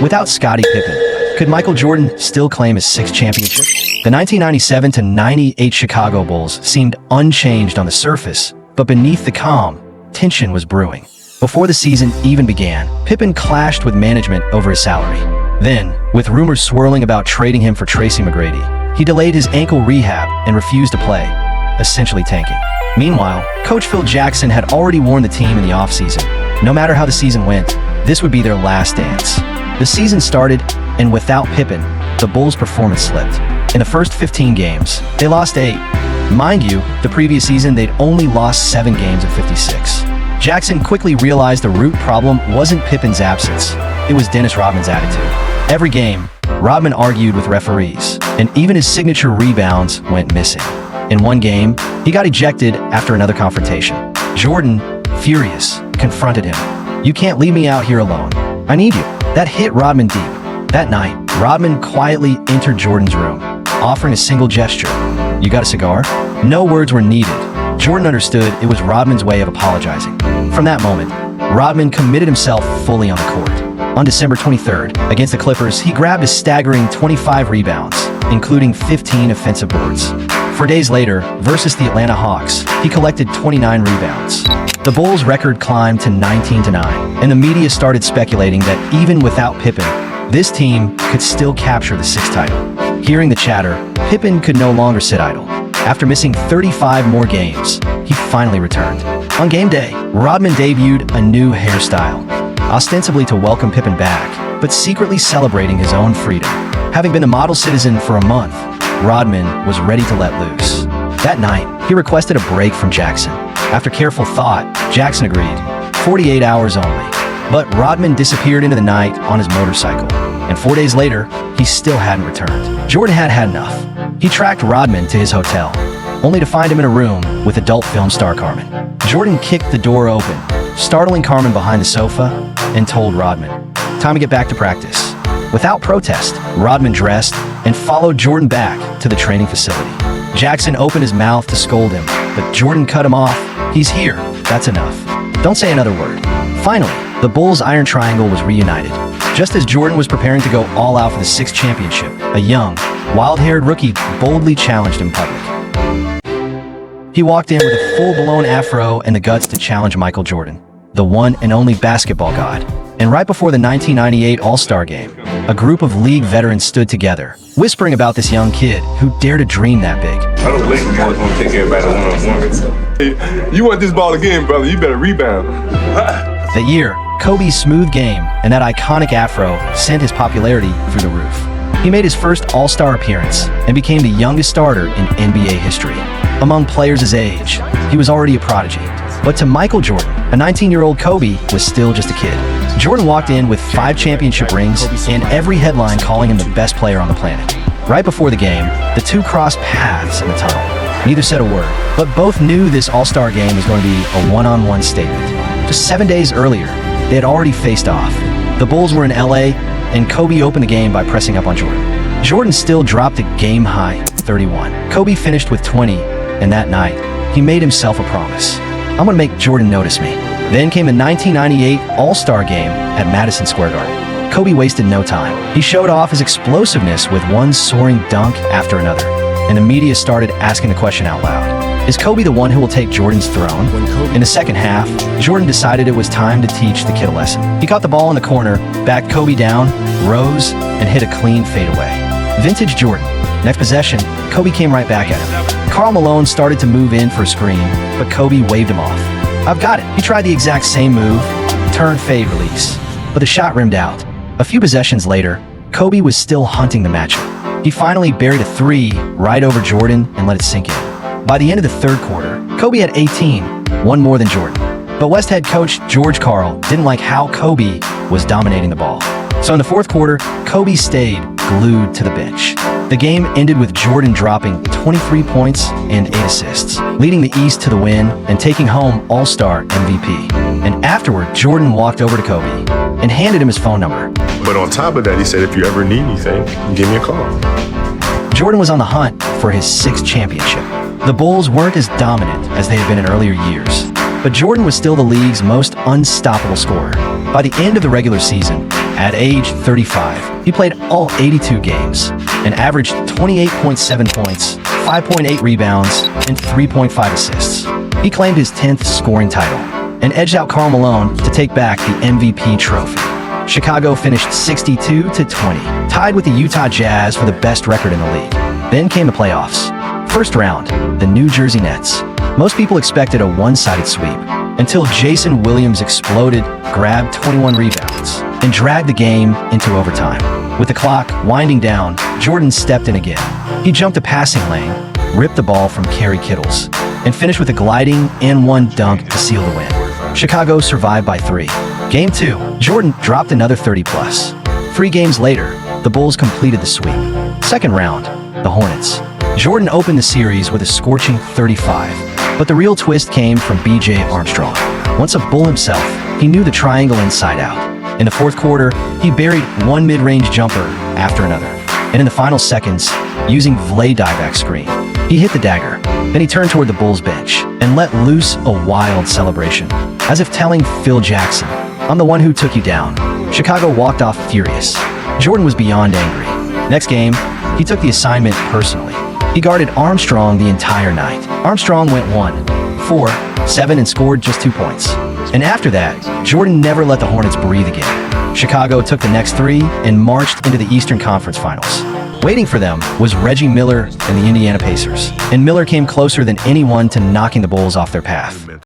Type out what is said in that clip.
Without Scottie Pippen, could Michael Jordan still claim his sixth championship? The 1997-98 Chicago Bulls seemed unchanged on the surface, but beneath the calm, tension was brewing. Before the season even began, Pippen clashed with management over his salary. Then, with rumors swirling about trading him for Tracy McGrady, he delayed his ankle rehab and refused to play, essentially tanking. Meanwhile, Coach Phil Jackson had already warned the team in the offseason, no matter how the season went, this would be their last dance. The season started, and without Pippen, the Bulls' performance slipped. In the first 15 games, they lost 8. Mind you, the previous season they'd only lost 7 games of 56. Jackson quickly realized the root problem wasn't Pippen's absence, it was Dennis Rodman's attitude. Every game, Rodman argued with referees, and even his signature rebounds went missing. In one game, he got ejected after another confrontation. Jordan, furious, confronted him. "You can't leave me out here alone. I need you." That hit Rodman deep. That night, Rodman quietly entered Jordan's room, offering a single gesture. "You got a cigar?" No words were needed. Jordan understood it was Rodman's way of apologizing. From that moment, Rodman committed himself fully on the court. On December 23rd, against the Clippers, he grabbed a staggering 25 rebounds, including 15 offensive boards. 4 days later, versus the Atlanta Hawks, he collected 29 rebounds. The Bulls' record climbed to 19-9, and the media started speculating that even without Pippen, this team could still capture the sixth title. Hearing the chatter, Pippen could no longer sit idle. After missing 35 more games, he finally returned. On game day, Rodman debuted a new hairstyle, ostensibly to welcome Pippen back, but secretly celebrating his own freedom. Having been a model citizen for a month, Rodman was ready to let loose. That night, he requested a break from Jackson. After careful thought, Jackson agreed, 48 hours only. But Rodman disappeared into the night on his motorcycle, and 4 days later, he still hadn't returned. Jordan had had enough. He tracked Rodman to his hotel, only to find him in a room with adult film star Carmen. Jordan kicked the door open, startling Carmen behind the sofa, and told Rodman, "Time to get back to practice." Without protest, Rodman dressed and followed Jordan back to the training facility. Jackson opened his mouth to scold him, but Jordan cut him off. "He's here. That's enough. Don't say another word." Finally, the Bulls' Iron Triangle was reunited. Just as Jordan was preparing to go all out for the sixth championship, a young, wild-haired rookie boldly challenged in public. He walked in with a full-blown afro and the guts to challenge Michael Jordan, the one and only basketball god. And right before the 1998 All-Star Game, a group of league veterans stood together, whispering about this young kid who dared to dream that big. I don't think the boys gonna take everybody one-on-one. You want this ball again, brother, you better rebound. That year, Kobe's smooth game and that iconic afro sent his popularity through the roof. He made his first All-Star appearance and became the youngest starter in NBA history. Among players his age, he was already a prodigy. But to Michael Jordan, a 19-year-old Kobe was still just a kid. Jordan walked in with 5 championship rings and every headline calling him the best player on the planet. Right before the game, the two crossed paths in the tunnel. Neither said a word, but both knew this All-Star game was going to be a one-on-one statement. Just 7 days earlier, they had already faced off. The Bulls were in LA, and Kobe opened the game by pressing up on Jordan. Jordan still dropped a game-high 31. Kobe finished with 20, and that night, he made himself a promise. "I'm gonna make Jordan notice me." Then came the 1998 All-Star Game at Madison Square Garden. Kobe wasted no time. He showed off his explosiveness with one soaring dunk after another, and the media started asking the question out loud. Is Kobe the one who will take Jordan's throne? In the second half, Jordan decided it was time to teach the kid a lesson. He caught the ball in the corner, backed Kobe down, rose, and hit a clean fadeaway. Vintage Jordan. Next possession, Kobe came right back at him. Karl Malone started to move in for a screen, but Kobe waved him off. "I've got it." He tried the exact same move, turn fade release, but the shot rimmed out. A few possessions later, Kobe was still hunting the matchup. He finally buried a 3 right over Jordan and let it sink in. By the end of the third quarter, Kobe had 18, one more than Jordan. But West head coach George Karl didn't like how Kobe was dominating the ball. So in the fourth quarter, Kobe stayed glued to the bench. The game ended with Jordan dropping 23 points and 8 assists, leading the East to the win and taking home All-Star MVP. And afterward, Jordan walked over to Kobe and handed him his phone number. But on top of that, he said, if you ever need anything, give me a call. Jordan was on the hunt for his 6th championship. The Bulls weren't as dominant as they had been in earlier years, but Jordan was still the league's most unstoppable scorer. By the end of the regular season, At age 35, he played all 82 games and averaged 28.7 points, 5.8 rebounds, and 3.5 assists. He claimed his 10th scoring title and edged out Karl Malone to take back the MVP trophy. Chicago finished 62-20, tied with the Utah Jazz for the best record in the league. Then came the playoffs. First round, the New Jersey Nets. Most people expected a one-sided sweep until Jason Williams exploded, grabbed 21 rebounds, and dragged the game into overtime. With the clock winding down, Jordan stepped in again. He jumped a passing lane, ripped the ball from Kerry Kittles, and finished with a gliding and-one dunk to seal the win. Chicago survived by 3. Game 2, Jordan dropped another 30-plus. 3 games later, the Bulls completed the sweep. Second round, the Hornets. Jordan opened the series with a scorching 35, but the real twist came from B.J. Armstrong. Once a Bull himself, he knew the triangle inside out. In the fourth quarter, he buried one mid-range jumper after another. And in the final seconds, using Vlade dieback screen, he hit the dagger. Then he turned toward the Bulls bench and let loose a wild celebration, as if telling Phil Jackson, "I'm the one who took you down." Chicago walked off furious. Jordan was beyond angry. Next game, he took the assignment personally. He guarded Armstrong the entire night. Armstrong went 1, 4, 7 and scored just 2 points. And after that, Jordan never let the Hornets breathe again. Chicago took the next 3 and marched into the Eastern Conference Finals. Waiting for them was Reggie Miller and the Indiana Pacers, and Miller came closer than anyone to knocking the Bulls off their path.